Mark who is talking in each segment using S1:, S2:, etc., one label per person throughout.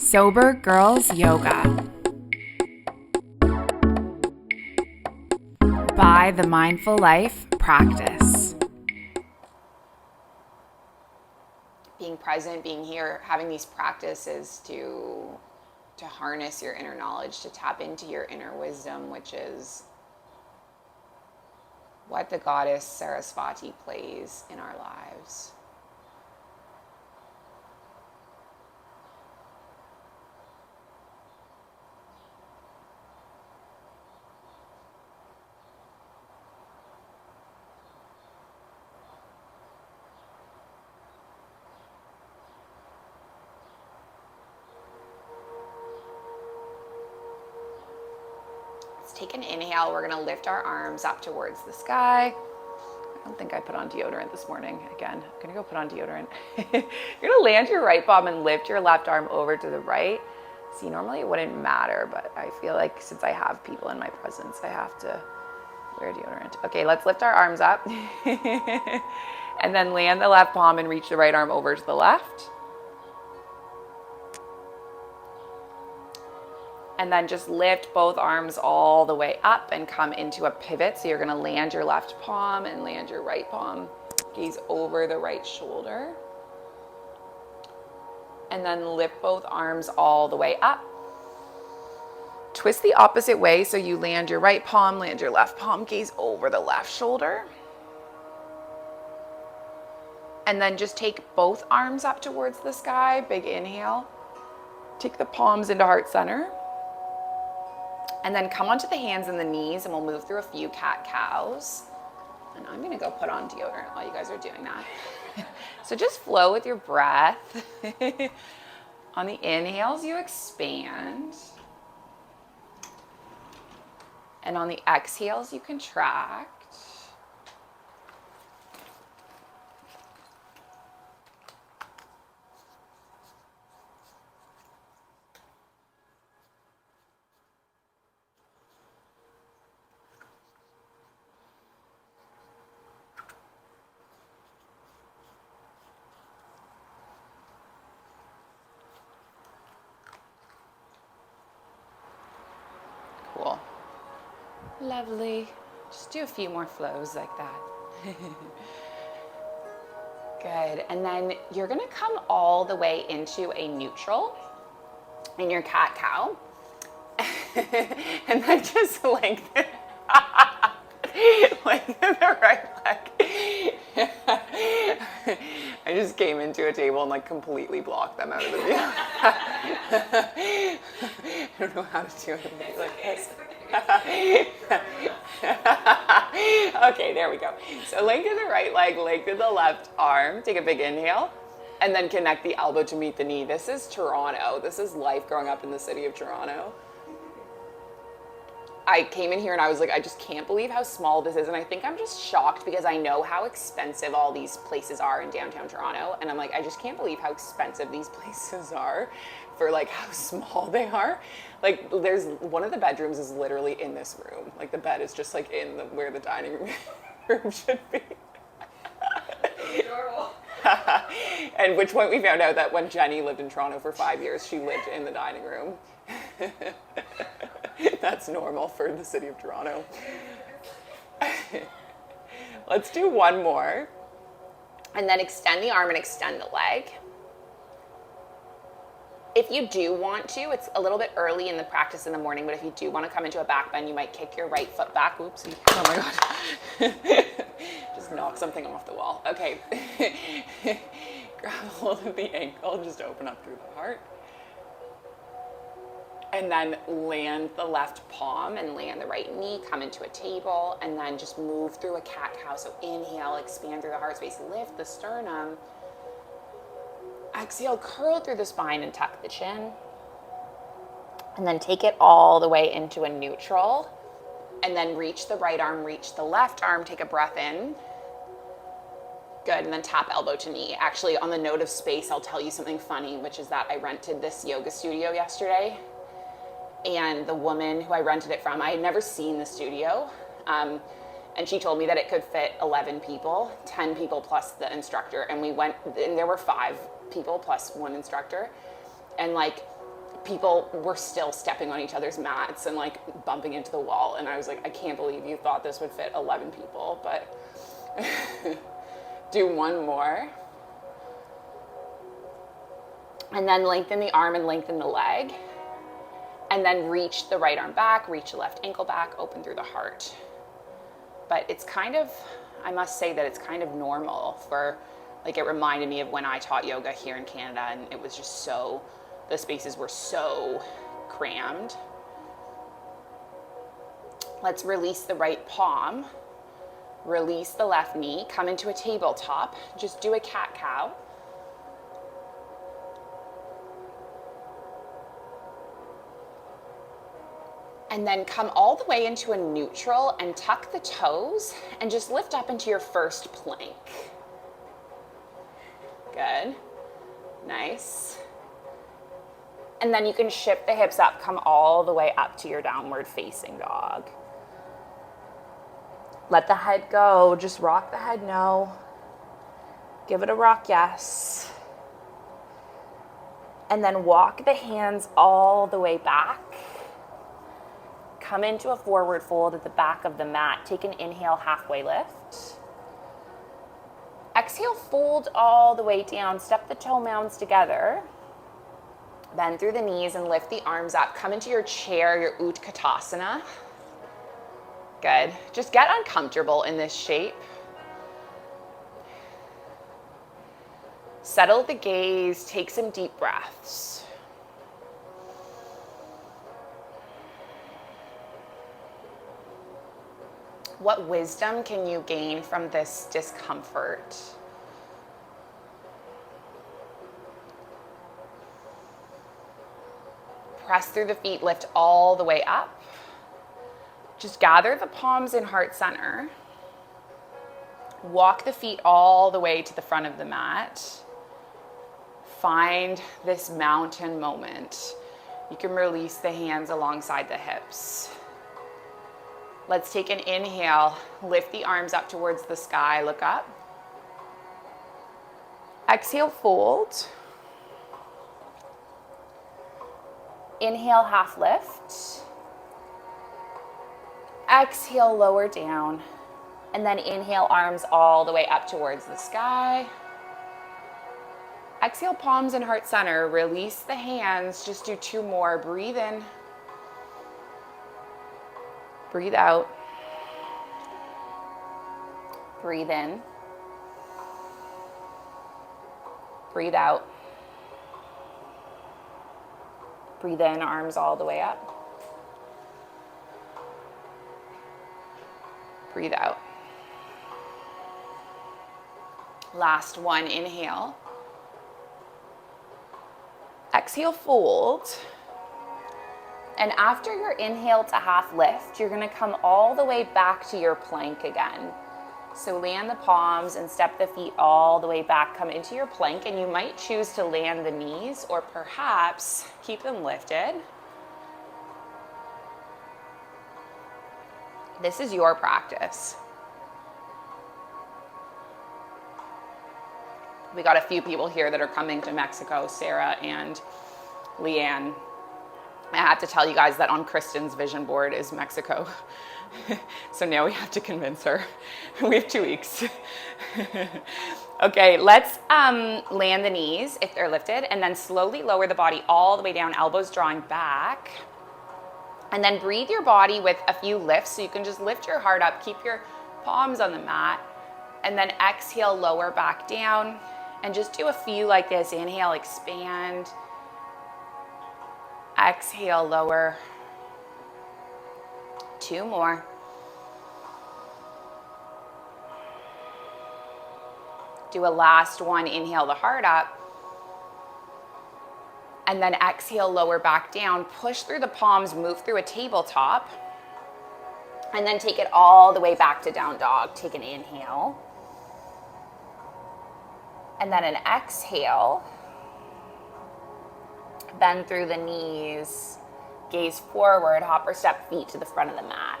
S1: Sober Girls Yoga by the Mindful Life Practice.
S2: Being present, being here, having these practices to harness your inner knowledge, to tap into your inner wisdom, which is what the goddess Saraswati plays in our lives. Take an inhale. We're going to lift our arms up towards the sky. I don't think I put on deodorant this morning. Again, I'm going to go put on deodorant. You're going to land your right palm and lift your left arm over to the right. See, normally it wouldn't matter, but I feel like since I have people in my presence, I have to wear deodorant. Okay, let's lift our arms up. And then land the left palm and reach the right arm over to the left. And then just lift both arms all the way up and come into a pivot. So you're going to land your left palm and land your right palm. Gaze over the right shoulder. And then lift both arms all the way up. Twist the opposite way. So you land your right palm, land your left palm, gaze over the left shoulder. And then just take both arms up towards the sky. Big inhale. Take the palms into heart center. And then come onto the hands and the knees, and we'll move through a few cat-cows. And I'm going to go put on deodorant while you guys are doing that. So just flow with your breath. On the inhales, you expand. And on the exhales, you contract. Cool. Lovely. Just do a few more flows like that. Good. And then you're going to come all the way into a neutral in your cat-cow. And then just lengthen the right leg. I just came into a table and completely blocked them out of the view. I don't know how to do it like this. Okay, there we go. So lengthen the right leg, lengthen the left arm. Take a big inhale. And then connect the elbow to meet the knee. This is Toronto. This is life growing up in the city of Toronto. I came in here and I was like, I just can't believe how small this is. And I think I'm just shocked because I know how expensive all these places are in downtown Toronto. And I'm like, I just can't believe how expensive these places are for how small they are. There's one of the bedrooms is literally in this room. The bed is just in where the dining room should be. Adorable. And which point we found out that when Jenny lived in Toronto for 5 years, she lived in the dining room. That's normal for the city of Toronto. Let's do one more. And then extend the arm and extend the leg. If you do want to, it's a little bit early in the practice in the morning, but if you do want to come into a back bend, you might kick your right foot back. Oopsie. Oh my God. Just knock something off the wall. Okay. Grab hold of the ankle, just open up through the heart. And then land the left palm and land the right knee, come into a table, and then just move through a cat-cow. So inhale, expand through the heart space, lift the sternum. Exhale, curl through the spine and tuck the chin. And then take it all the way into a neutral. And then reach the right arm, reach the left arm, take a breath in. Good, and then tap elbow to knee. Actually, on the note of space, I'll tell you something funny, which is that I rented this yoga studio yesterday. And the woman who I rented it from, I had never seen the studio. And she told me that it could fit 11 people, 10 people plus the instructor. And we went, and there were 5 people plus one instructor. And people were still stepping on each other's mats and like bumping into the wall. And I was like, I can't believe you thought this would fit 11 people, but do one more. And then lengthen the arm and lengthen the leg. And then reach the right arm back, reach the left ankle back, open through the heart. But it's kind of, I must say that it's kind of normal for, like, it reminded me of when I taught yoga here in Canada, and it was just so, the spaces were so crammed. Let's release the right palm, release the left knee, come into a tabletop, just do a cat-cow. And then come all the way into a neutral and tuck the toes and just lift up into your first plank. Good. Nice. And then you can shift the hips up, come all the way up to your downward facing dog. Let the head go, just rock the head no. Give it a rock yes. And then walk the hands all the way back. Come into a forward fold at the back of the mat. Take an inhale, halfway lift. Exhale, fold all the way down. Step the toe mounds together. Bend through the knees and lift the arms up. Come into your chair, your Utkatasana. Good. Just get uncomfortable in this shape. Settle the gaze. Take some deep breaths. What wisdom can you gain from this discomfort? Press through the feet, lift all the way up. Just gather the palms in heart center. Walk the feet all the way to the front of the mat. Find this mountain moment. You can release the hands alongside the hips. Let's take an inhale, lift the arms up towards the sky, look up. Exhale, fold. Inhale, half lift. Exhale, lower down. And then inhale, arms all the way up towards the sky. Exhale, palms in heart center. Release the hands. Just do two more. Breathe in. Breathe out. Breathe in. Breathe out. Breathe in, arms all the way up. Breathe out. Last one, inhale. Exhale, fold. And after your inhale to half lift, you're gonna come all the way back to your plank again. So land the palms and step the feet all the way back, come into your plank, and you might choose to land the knees or perhaps keep them lifted. This is your practice. We got a few people here that are coming to Mexico, Sarah and Leanne. I have to tell you guys that on Kristen's vision board is Mexico. So now we have to convince her. We have 2 weeks. Okay, let's land the knees if they're lifted, and then slowly lower the body all the way down, elbows drawing back. And then breathe your body with a few lifts, so you can just lift your heart up, keep your palms on the mat, and then exhale, lower back down, and just do a few like this. Inhale, expand. Exhale, lower. 2 more. Do a last one. Inhale the heart up. And then exhale, lower back down. Push through the palms, move through a tabletop. And then take it all the way back to down dog. Take an inhale. And then an exhale. Bend through the knees. Gaze forward, hop or step feet to the front of the mat.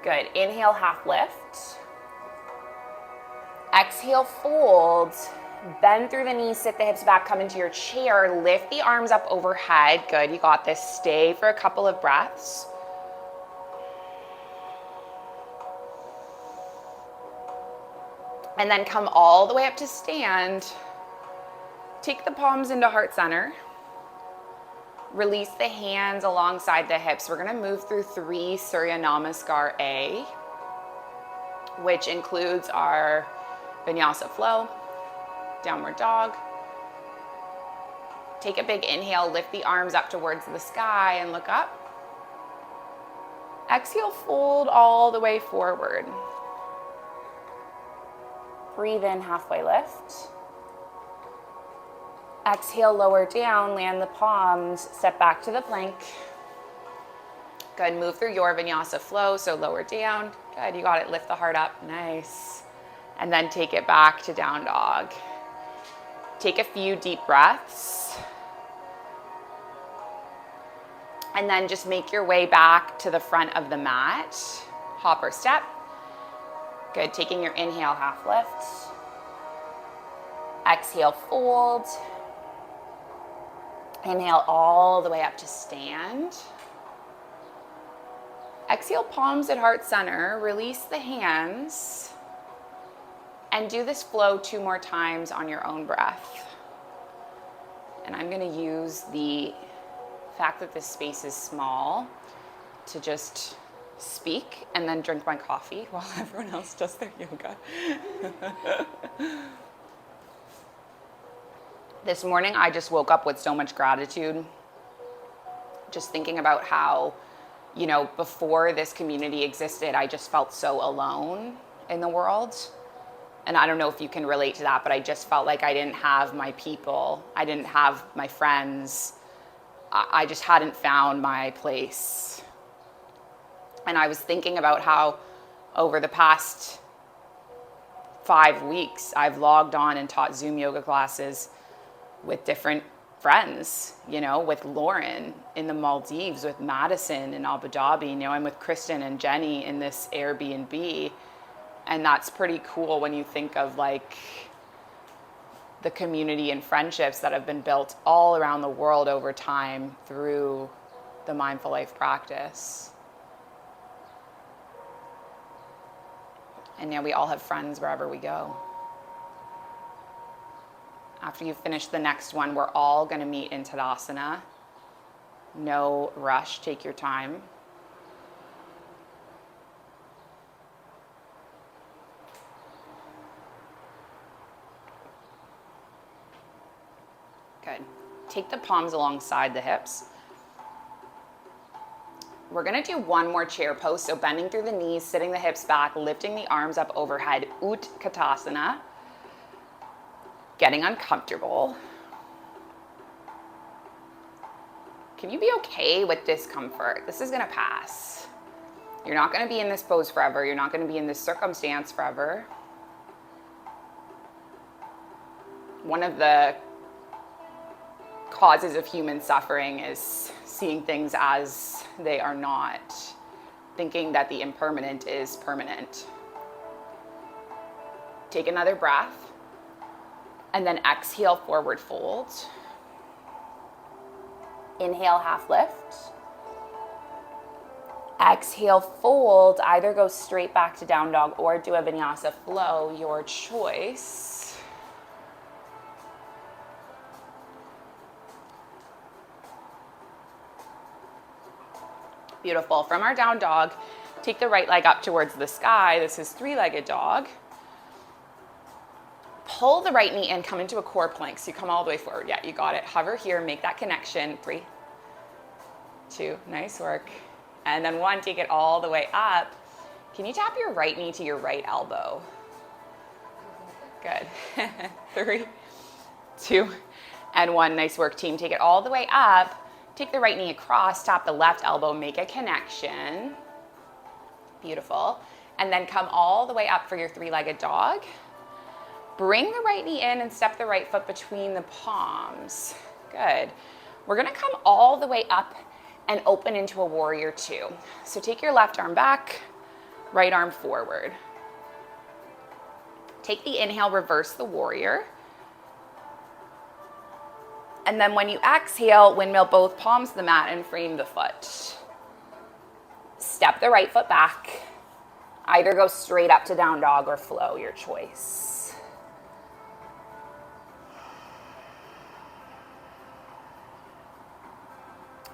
S2: Good. Inhale, half lift. Exhale, fold. Bend through the knees, sit the hips back, come into your chair, lift the arms up overhead. Good, you got this. Stay for a couple of breaths. And then come all the way up to stand. Take the palms into heart center. Release the hands alongside the hips. We're gonna move through 3 Surya Namaskar A, which includes our vinyasa flow, downward dog. Take a big inhale, lift the arms up towards the sky and look up. Exhale, fold all the way forward. Breathe in, halfway lift. Exhale, lower down, land the palms, step back to the plank. Good, move through your vinyasa flow, so lower down. Good, you got it, lift the heart up, nice. And then take it back to down dog. Take a few deep breaths. And then just make your way back to the front of the mat. Hop or step. Good, taking your inhale, half lift. Exhale, fold. Inhale all the way up to stand. Exhale, palms at heart center. Release the hands. And do this flow 2 more times on your own breath. And I'm gonna use the fact that this space is small to just speak and then drink my coffee while everyone else does their yoga. This morning, I just woke up with so much gratitude, just thinking about how, you know, before this community existed, I just felt so alone in the world. And I don't know if you can relate to that, but I just felt like I didn't have my people. I didn't have my friends. I just hadn't found my place. And I was thinking about how over the past 5 weeks, I've logged on and taught Zoom yoga classes with different friends, you know, with Lauren in the Maldives, with Madison in Abu Dhabi, you know, I'm with Kristen and Jenny in this Airbnb. And that's pretty cool when you think of like the community and friendships that have been built all around the world over time through the mindful life practice. And now we all have friends wherever we go. After you finish the next one, we're all going to meet in Tadasana. No rush, take your time. Good. Take the palms alongside the hips. We're gonna do 1 more chair pose. So bending through the knees, sitting the hips back, lifting the arms up overhead, Utkatasana. Getting uncomfortable. Can you be okay with discomfort? This is gonna pass. You're not gonna be in this pose forever. You're not gonna be in this circumstance forever. One of the causes of human suffering is seeing things as they are not, thinking that the impermanent is permanent. Take another breath, and then exhale, forward fold. Inhale, half lift. Exhale, fold. Either go straight back to down dog or do a vinyasa flow, your choice. Beautiful. From our down dog, take the right leg up towards the sky. This is 3-legged dog. Pull the right knee in, come into a core plank. So you come all the way forward. Yeah, you got it. Hover here, make that connection. 3, 2, nice work. And then 1, take it all the way up. Can you tap your right knee to your right elbow? Good. 3, 2, and 1. Nice work, team. Take it all the way up. Take the right knee across, tap the left elbow, make a connection. Beautiful. And then come all the way up for your 3-legged dog. Bring the right knee in and step the right foot between the palms. Good. We're gonna come all the way up and open into a warrior 2. So take your left arm back, right arm forward. Take the inhale, reverse the warrior. And then when you exhale, windmill both palms to the mat and frame the foot. Step the right foot back. Either go straight up to down dog or flow, your choice.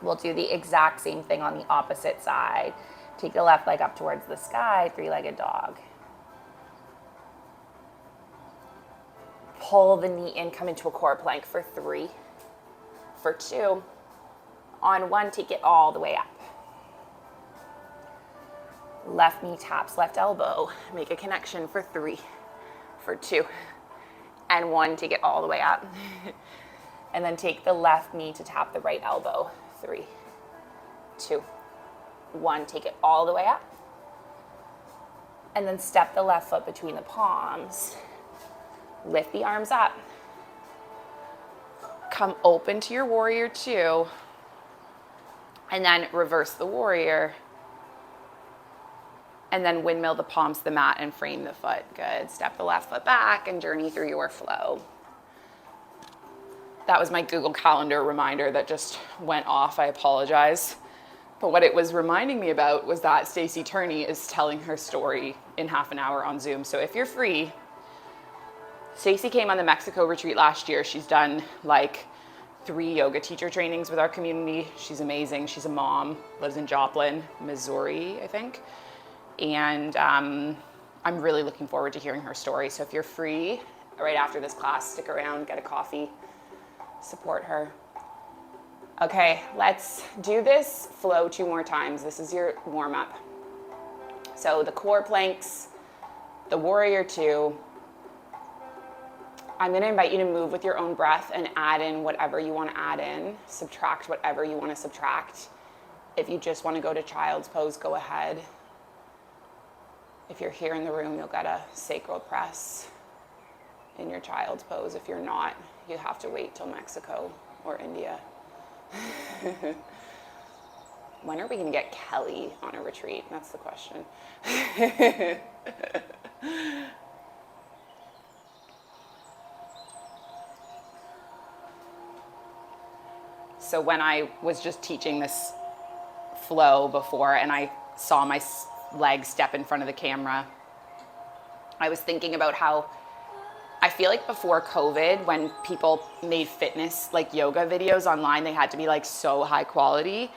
S2: We'll do the exact same thing on the opposite side. Take the left leg up towards the sky, three-legged dog. Pull the knee in, come into a core plank for 3, for 2. On 1, take it all the way up. Left knee taps left elbow. Make a connection for 3, for 2. And 1, take it all the way up. And then take the left knee to tap the right elbow. 3, 2, 1, take it all the way up. And then step the left foot between the palms. Lift the arms up. Come open to your warrior 2. And then reverse the warrior. And then windmill the palms to the mat and frame the foot. Good. Step the left foot back and journey through your flow. That was my Google Calendar reminder that just went off. I apologize. But what it was reminding me about was that Stacey Turney is telling her story in half an hour on Zoom. So if you're free, Stacey came on the Mexico retreat last year. She's done like 3 yoga teacher trainings with our community. She's amazing. She's a mom, lives in Joplin, Missouri, I think. And I'm really looking forward to hearing her story. So if you're free, right after this class, stick around, get a coffee, support her. Okay, let's do this flow 2 more times. This is your warm up. So the core planks, the warrior 2. I'm going to invite you to move with your own breath and add in whatever you want to add in, subtract whatever you want to subtract. If you just want to go to child's pose, go ahead. If you're here in the room, you'll get a sacral press in your child's pose. If you're not, you have to wait till Mexico or India. When are we going to get Kelly on a retreat? That's the question. So when I was just teaching this flow before and I saw my legs step in front of the camera, I was thinking about how I feel like before COVID, when people made fitness, like yoga videos online, they had to be like so high quality.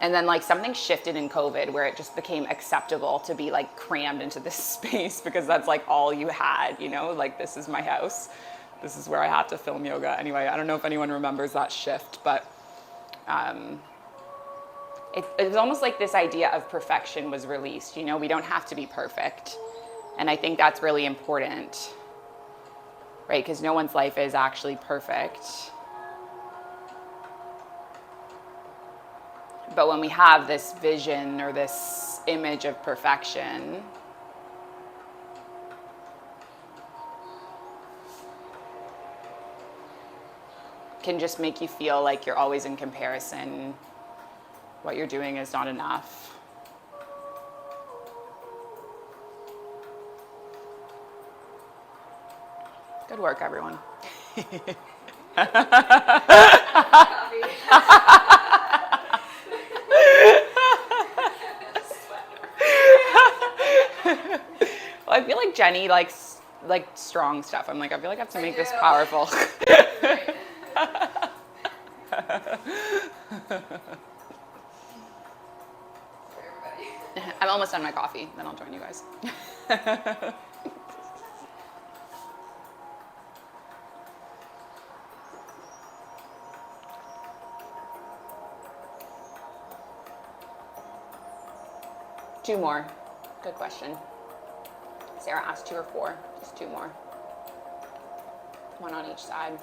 S2: And then like something shifted in COVID where it just became acceptable to be like crammed into this space because that's like all you had, you know, like this is my house. This is where I had to film yoga. Anyway, I don't know if anyone remembers that shift, but it was almost like this idea of perfection was released. You know, we don't have to be perfect. And I think that's really important, right? Because no one's life is actually perfect. But when we have this vision or this image of perfection, can just make you feel like you're always in comparison. What you're doing is not enough. Good work, everyone. Well, I feel like Jenny likes like strong stuff. I'm like, I feel like I have to make this powerful. I'm almost done my coffee, then I'll join you guys. Two more. Good question. Sarah asked 2 or 4. Just 2 more. 1 on each side.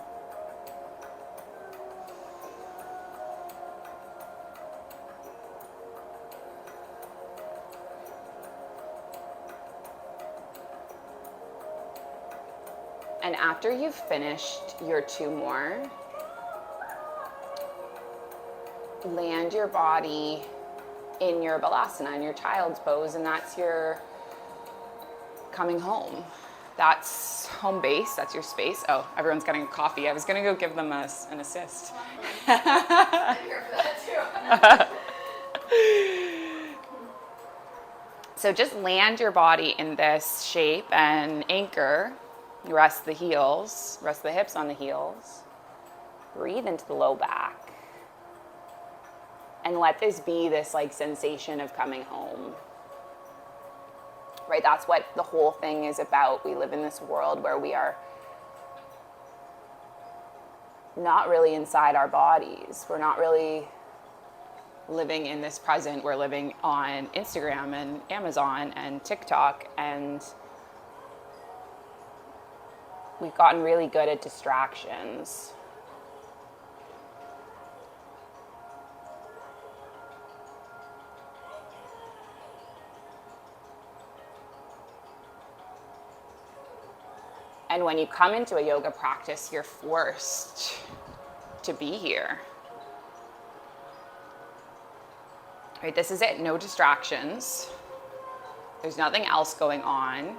S2: And after you've finished your 2 more, land your body in your balasana, in your child's pose, and that's your coming home. That's home base, that's your space. Oh, everyone's getting a coffee. I was gonna go give them an assist. So just land your body in this shape and anchor. Rest the heels, rest the hips on the heels. Breathe into the low back. And let this be this like sensation of coming home. Right, that's what the whole thing is about. We live in this world where we are not really inside our bodies. We're not really living in this present. We're living on Instagram and Amazon and TikTok, and we've gotten really good at distractions. And when you come into a yoga practice, you're forced to be here. Right, this is it, no distractions. There's nothing else going on.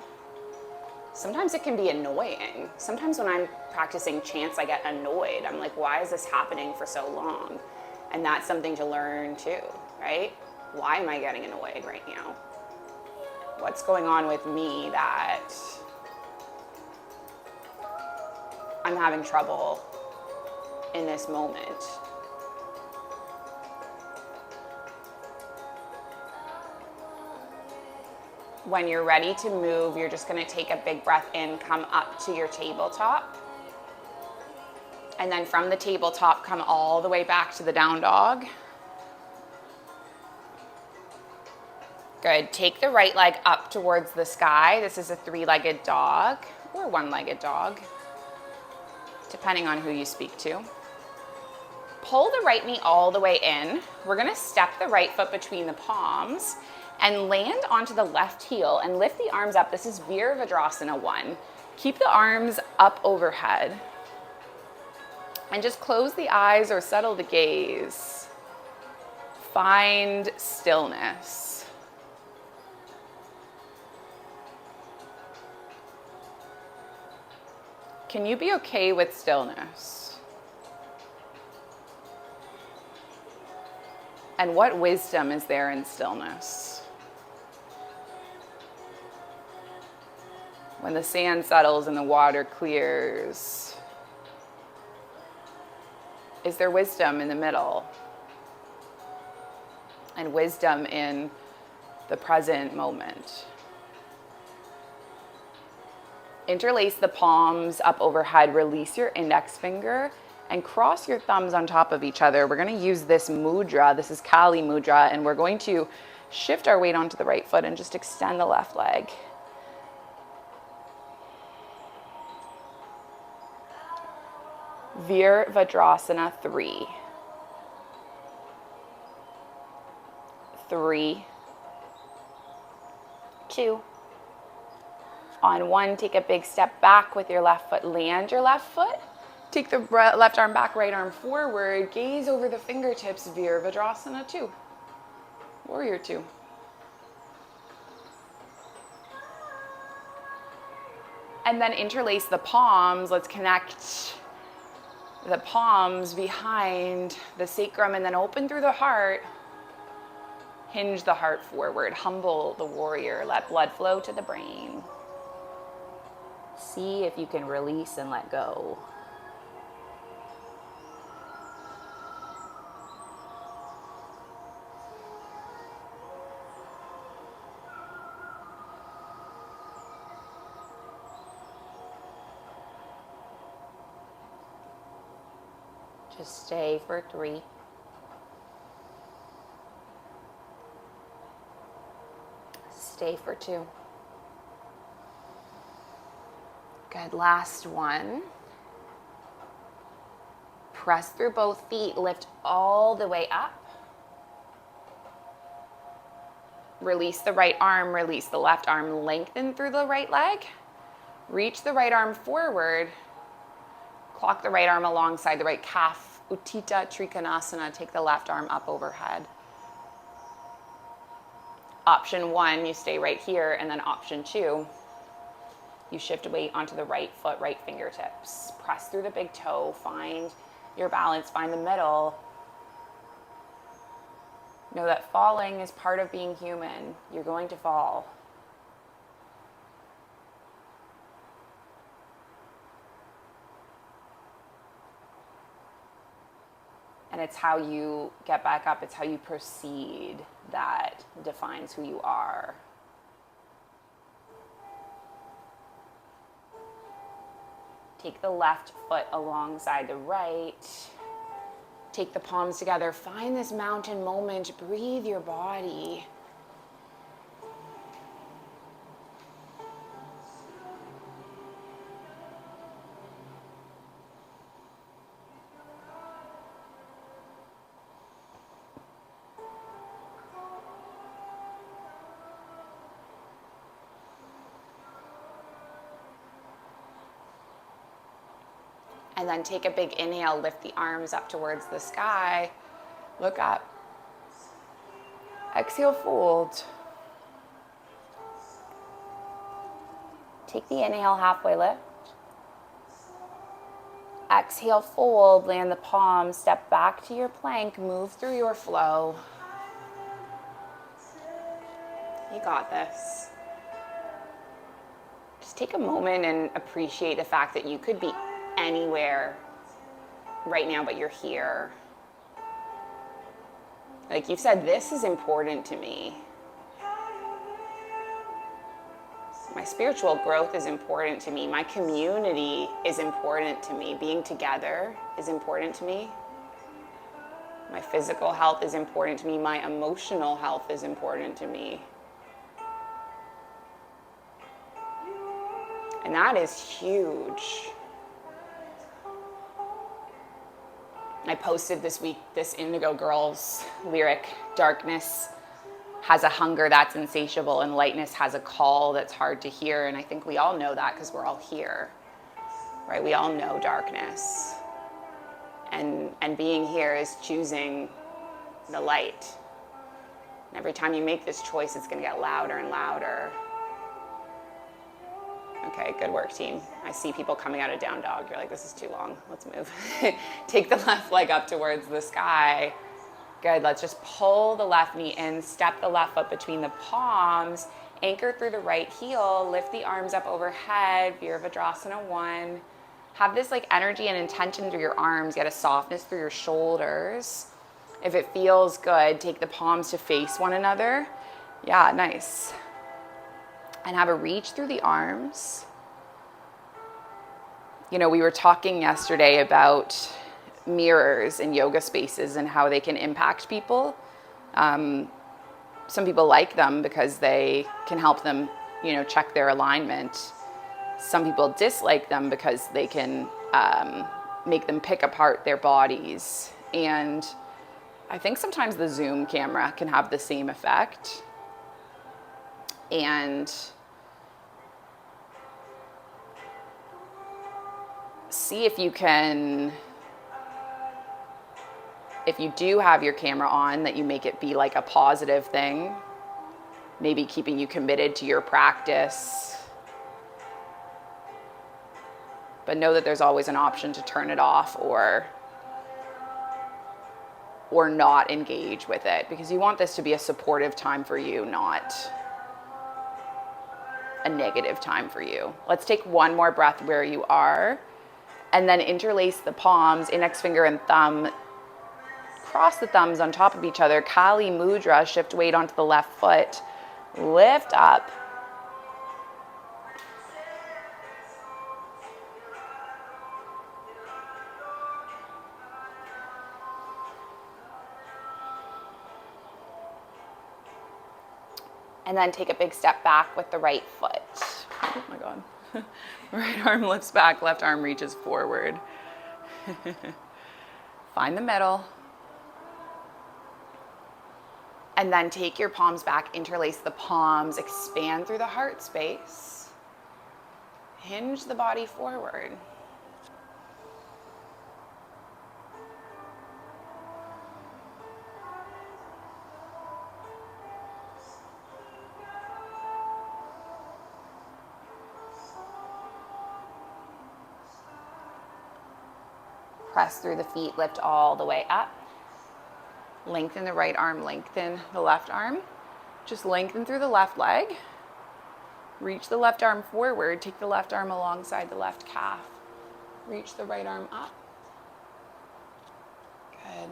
S2: Sometimes it can be annoying. Sometimes when I'm practicing chants, I get annoyed. I'm like, why is this happening for so long? And that's something to learn too, right? Why am I getting annoyed right now? What's going on with me that I'm having trouble in this moment? When you're ready to move, you're just going to take a big breath in, come up to your tabletop. And then from the tabletop, come all the way back to the down dog. Good. Take the right leg up towards the sky. This is a three-legged dog or one-legged dog, depending on who you speak to. Pull the right knee all the way in. We're going to step the right foot between the palms and land onto the left heel and lift the arms up. This is Virabhadrasana 1. Keep the arms up overhead. And just close the eyes or settle the gaze. Find stillness. Can you be okay with stillness? And what wisdom is there in stillness? When the sand settles and the water clears, is there wisdom in the middle? And wisdom in the present moment? Interlace the palms up overhead, release your index finger, and cross your thumbs on top of each other. We're going to use this mudra. This is Kali mudra, and we're going to shift our weight onto the right foot and just extend the left leg. Virabhadrasana 3. 3, 2. On 1, take a big step back with your left foot. Land your left foot. Take the left arm back, right arm forward. Gaze over the fingertips. Virabhadrasana 2. Warrior 2. And then interlace the palms. Let's connect the palms behind the sacrum and then open through the heart. Hinge the heart forward. Humble the warrior. Let blood flow to the brain. See if you can release and let go. Just stay for 3. Stay for 2. Good, last one. Press through both feet, lift all the way up. Release the right arm, release the left arm, lengthen through the right leg. Reach the right arm forward. Clock the right arm alongside the right calf. Uttita Trikonasana, take the left arm up overhead. Option 1, you stay right here, and then option 2, You shift weight onto the right foot, right fingertips. Press through the big toe. Find your balance. Find the middle. Know that falling is part of being human. You're going to fall. And it's how you get back up. It's how you proceed that defines who you are. Take the left foot alongside the right. Take the palms together. Find this mountain moment. Breathe your body. And then take a big inhale, lift the arms up towards the sky. Look up. Exhale, fold. Take the inhale, halfway lift. Exhale, fold, land the palms, step back to your plank, move through your flow. You got this. Just take a moment and appreciate the fact that you could be anywhere right now, but you're here. Like you've said, this is important to me. My spiritual growth is important to me. My community is important to me. Being together is important to me. My physical health is important to me. My emotional health is important to me. And that is huge. I posted this week this Indigo Girls lyric, darkness has a hunger that's insatiable and lightness has a call that's hard to hear. And I think we all know that because we're all here, right? We all know darkness. And being here is choosing the light. And every time you make this choice, it's going to get louder and louder. Okay, good work, team. I see people coming out of down dog. You're like, this is too long. Let's move. Take the left leg up towards the sky. Good. Let's just pull the left knee in, step the left foot between the palms, anchor through the right heel, lift the arms up overhead, Virabhadrasana 1. Have this like energy and intention through your arms, get a softness through your shoulders. If it feels good, take the palms to face one another. Yeah, nice. And have a reach through the arms. You know, we were talking yesterday about mirrors in yoga spaces and how they can impact people. Some people like them because they can help them, you know, check their alignment. Some people dislike them because they can make them pick apart their bodies. And I think sometimes the Zoom camera can have the same effect. And see if you can, if you do have your camera on, that you make it be like a positive thing, maybe keeping you committed to your practice. But know that there's always an option to turn it off or not engage with it, because you want this to be a supportive time for you, not a negative time for you. Let's take one more breath where you are, and then interlace the palms, index finger and thumb. Cross the thumbs on top of each other. Kali Mudra, shift weight onto the left foot. Lift up. And then take a big step back with the right foot. Oh my God. Right arm lifts back, left arm reaches forward. Find the middle. And then take your palms back, interlace the palms, expand through the heart space. Hinge the body forward. Press through the feet, lift all the way up. Lengthen the right arm, lengthen the left arm. Just lengthen through the left leg. Reach the left arm forward, take the left arm alongside the left calf. Reach the right arm up. Good.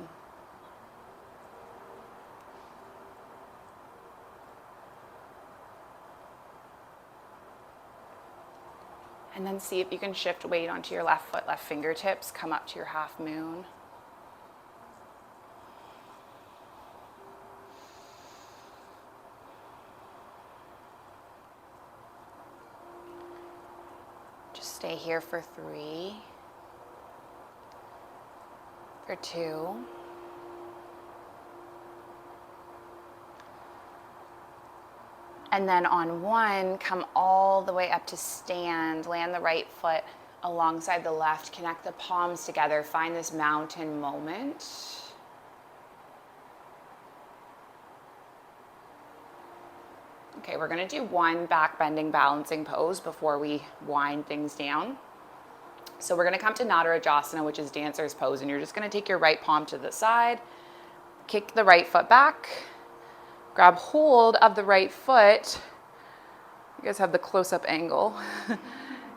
S2: And then see if you can shift weight onto your left foot, left fingertips, come up to your half moon. Just stay here for 3, for 2, and then on 1, come all the way up to stand. Land the right foot alongside the left. Connect the palms together. Find this mountain moment. Okay, we're going to do 1 back bending balancing pose before we wind things down. So we're going to come to Natarajasana, which is dancer's pose, and you're just going to take your right palm to the side, kick the right foot back, grab hold of the right foot. You guys have the close-up angle.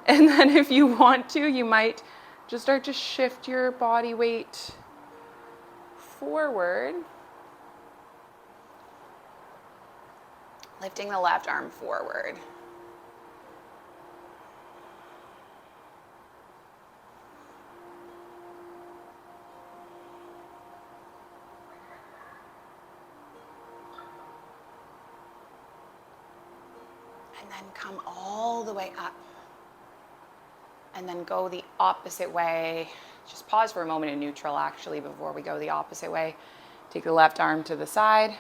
S2: And then if you want to, you might just start to shift your body weight forward. Lifting the left arm forward. And then come all the way up. And then go the opposite way. Just pause for a moment in neutral actually before we go the opposite way. Take the left arm to the side.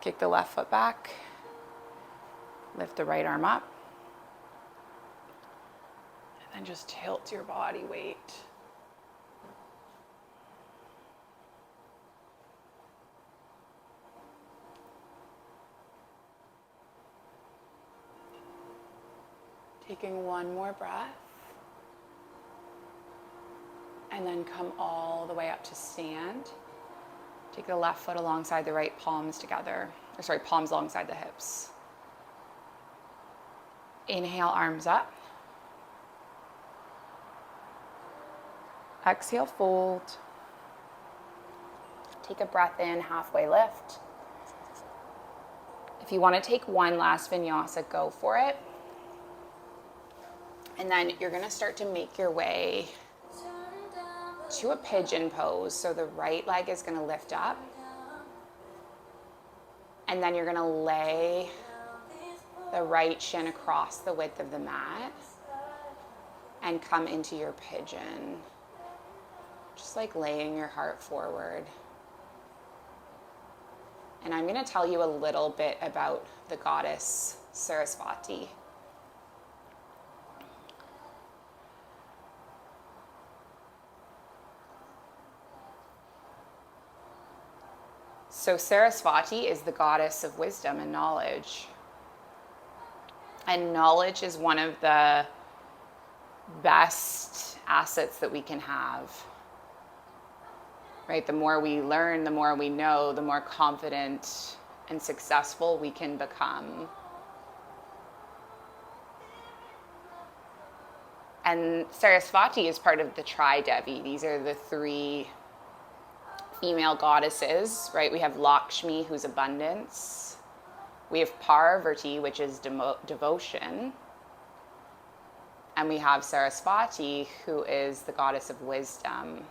S2: Kick the left foot back. Lift the right arm up. And then just tilt your body weight. Taking 1 more breath. And then come all the way up to stand. Take the left foot alongside the right palms together. Palms alongside the hips. Inhale, arms up. Exhale, fold. Take a breath in, halfway lift. If you want to take 1 last vinyasa, go for it. And then you're going to start to make your way to a pigeon pose. So the right leg is going to lift up. And then you're going to lay the right shin across the width of the mat and come into your pigeon. Just like laying your heart forward. And I'm going to tell you a little bit about the goddess Saraswati. So Saraswati is the goddess of wisdom and knowledge. And knowledge is one of the best assets that we can have. Right? The more we learn, the more we know, the more confident and successful we can become. And Saraswati is part of the Tridevi. These are the 3 female goddesses, right? We have Lakshmi, who's abundance. We have Parvati, which is devotion. And we have Saraswati, who is the goddess of wisdom.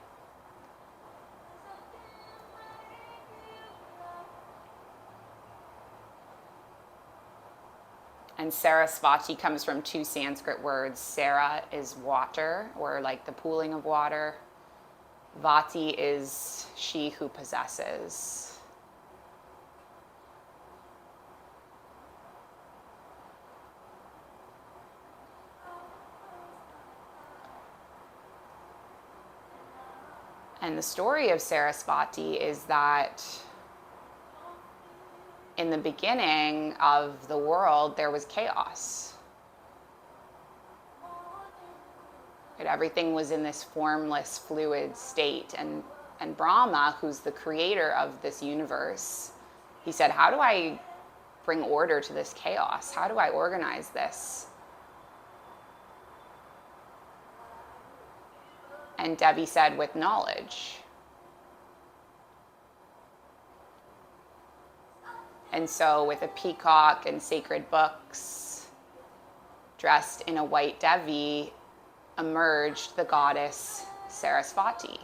S2: And Saraswati comes from 2 Sanskrit words. Sara is water, or like the pooling of water. Vati is she who possesses. And the story of Saraswati is that in the beginning of the world, there was chaos. Right? Everything was in this formless, fluid state. And Brahma, who's the creator of this universe, he said, how do I bring order to this chaos? How do I organize this? And Devi said, with knowledge. And so with a peacock and sacred books, dressed in a white Devi, emerged the goddess Saraswati.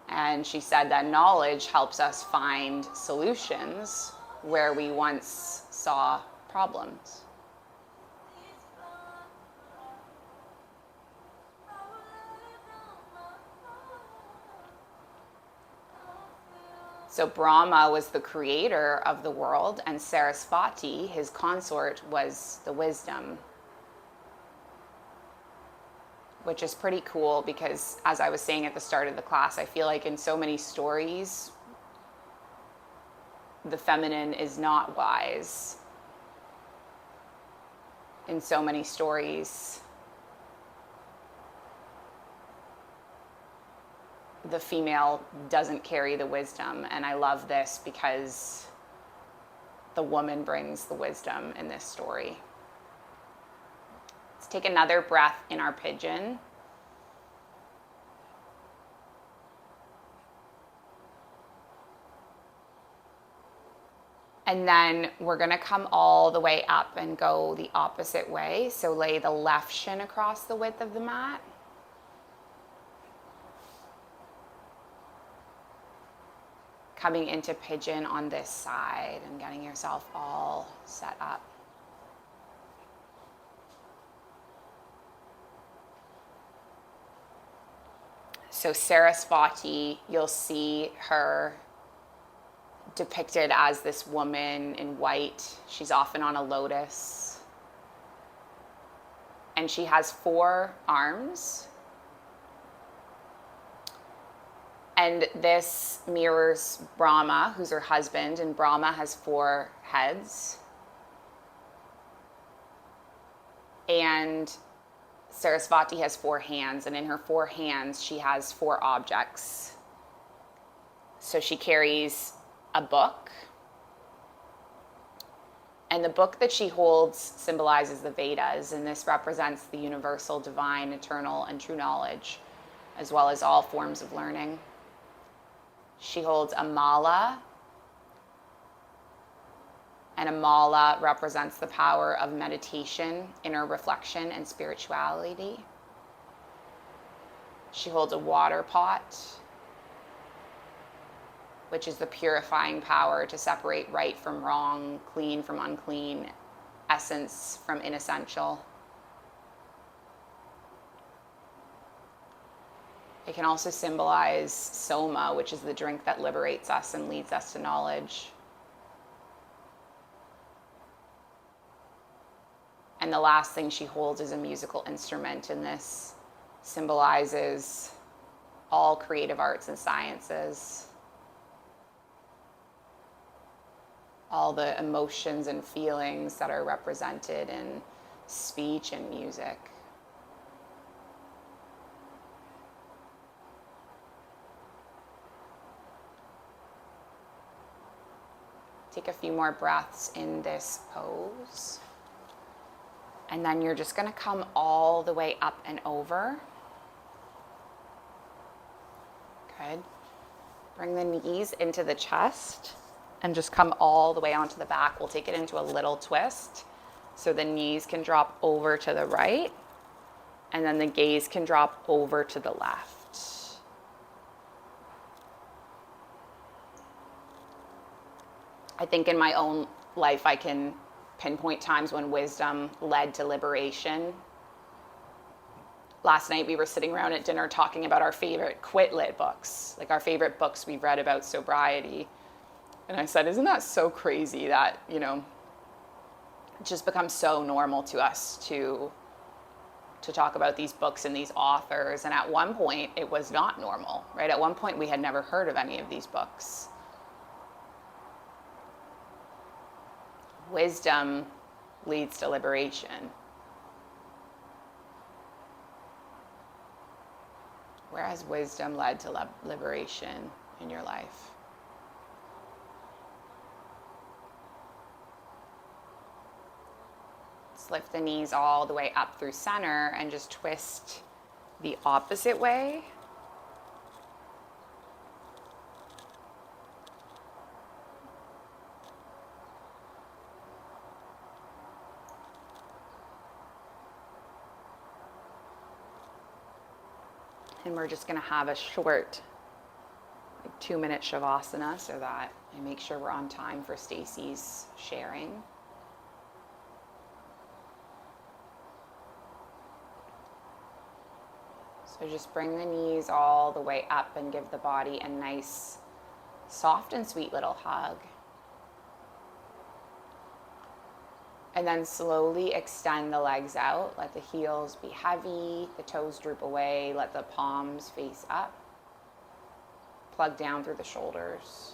S2: And she said that knowledge helps us find solutions where we once saw problems. So Brahma was the creator of the world, and Saraswati, his consort, was the wisdom. Which is pretty cool because, as I was saying at the start of the class, I feel like in so many stories, the feminine is not wise. In so many stories, the female doesn't carry the wisdom. And I love this because the woman brings the wisdom in this story. Let's take another breath in our pigeon. And then we're going to come all the way up and go the opposite way. So lay the left shin across the width of the mat. Coming into pigeon on this side and getting yourself all set up. So Saraswati, you'll see her depicted as this woman in white. She's often on a lotus. And she has 4 arms. And this mirrors Brahma, who's her husband, and Brahma has 4 heads. And Saraswati has 4 hands, and in her 4 hands, she has 4 objects. So she carries a book, and the book that she holds symbolizes the Vedas, and this represents the universal, divine, eternal, and true knowledge, as well as all forms of learning. She holds a mala, and a mala represents the power of meditation, inner reflection, and spirituality. She holds a water pot, which is the purifying power to separate right from wrong, clean from unclean, essence from inessential. It can also symbolize soma, which is the drink that liberates us and leads us to knowledge. And the last thing she holds is a musical instrument, and this symbolizes all creative arts and sciences, all the emotions and feelings that are represented in speech and music. Take a few more breaths in this pose. And then you're just going to come all the way up and over. Good. Bring the knees into the chest and just come all the way onto the back. We'll take it into a little twist. So the knees can drop over to the right, and then the gaze can drop over to the left. I think in my own life, I can pinpoint times when wisdom led to liberation. Last night we were sitting around at dinner talking about our favorite quit-lit books, like our favorite books we've read about sobriety. And I said, isn't that so crazy that, it just becomes so normal to us to talk about these books and these authors. And at one point, it was not normal, right? At one point, we had never heard of any of these books. Wisdom leads to liberation. Where has wisdom led to liberation in your life? Let's lift the knees all the way up through center and just twist the opposite way. And we're just going to have a short, 2-minute shavasana so that I make sure we're on time for Stacy's sharing. So just bring the knees all the way up and give the body a nice, soft and sweet little hug. And then slowly extend the legs out. Let the heels be heavy, the toes droop away, let the palms face up. Plug down through the shoulders.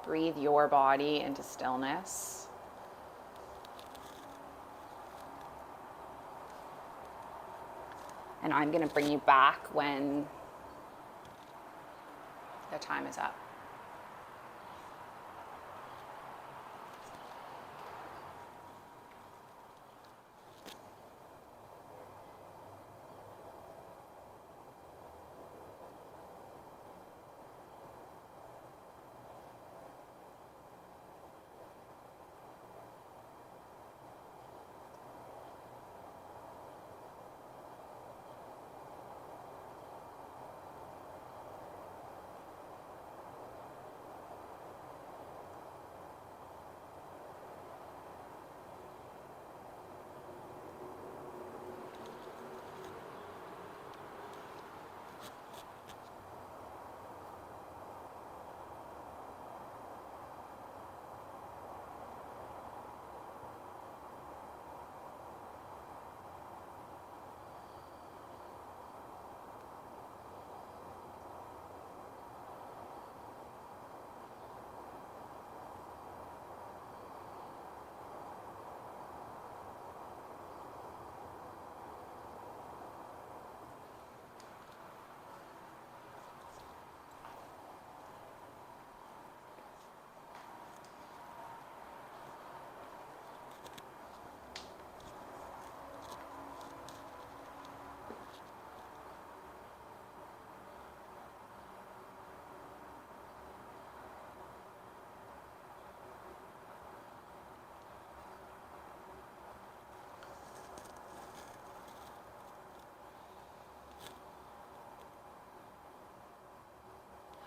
S2: Breathe your body into stillness. And I'm going to bring you back when the time is up.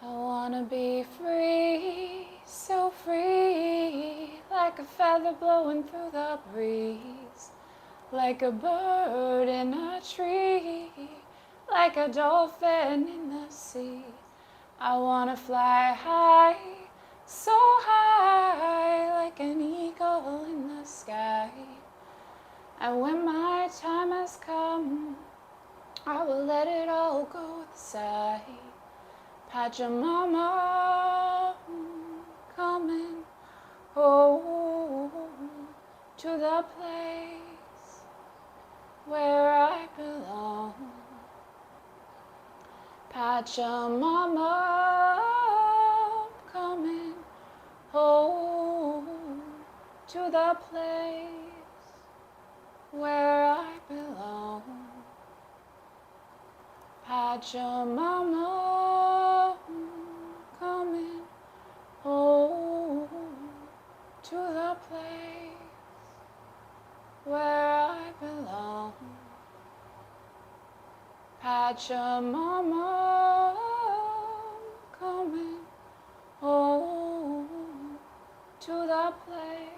S2: I wanna be free, so free, like a feather blowing through the breeze, like a bird in a tree, like a dolphin in the sea. I wanna fly high, so high, like an eagle in the sky. And when my time has come, I will let it all go with a sigh. Pachamama, coming home to the place where I belong. Pachamama, coming home to the place where I belong. Pachamama, coming home to the place where I belong. Pachamama, coming home to the place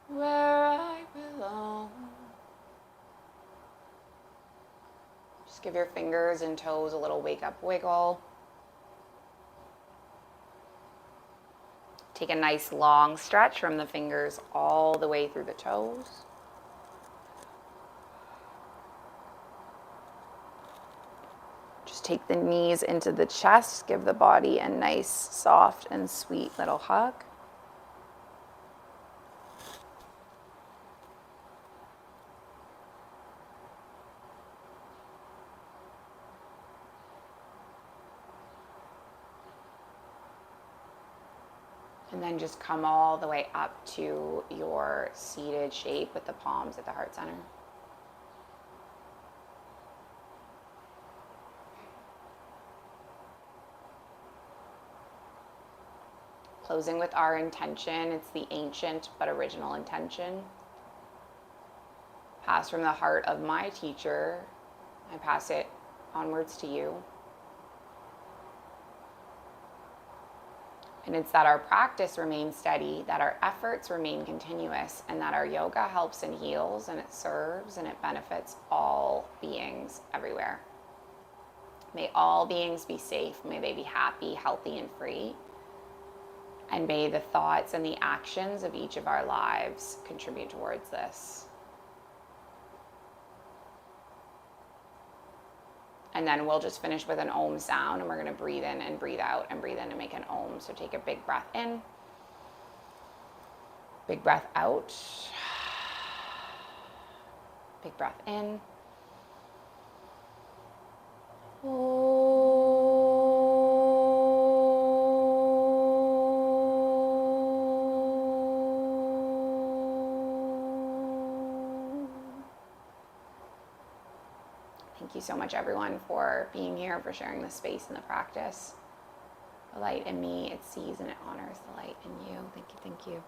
S2: where I belong. Just give your fingers and toes a little wake up wiggle. Take a nice long stretch from the fingers all the way through the toes. take the knees into the chest, give the body a nice, soft, and sweet little hug. And then just come all the way up to your seated shape with the palms at the heart center. Closing with our intention. It's the ancient but original intention. Passed from the heart of my teacher. I pass it onwards to you. And it's that our practice remains steady, that our efforts remain continuous, and that our yoga helps and heals, and it serves and it benefits all beings everywhere. May all beings be safe. May they be happy, healthy, and free. And may the thoughts and the actions of each of our lives contribute towards this. And then we'll just finish with an om sound, and we're going to breathe in and breathe out and breathe in and make an om. So take a big breath in, big breath out, big breath in. Thank you so much, everyone, for being here, for sharing the space and the practice. The light in me, it sees and it honors the light in you. Thank you, thank you.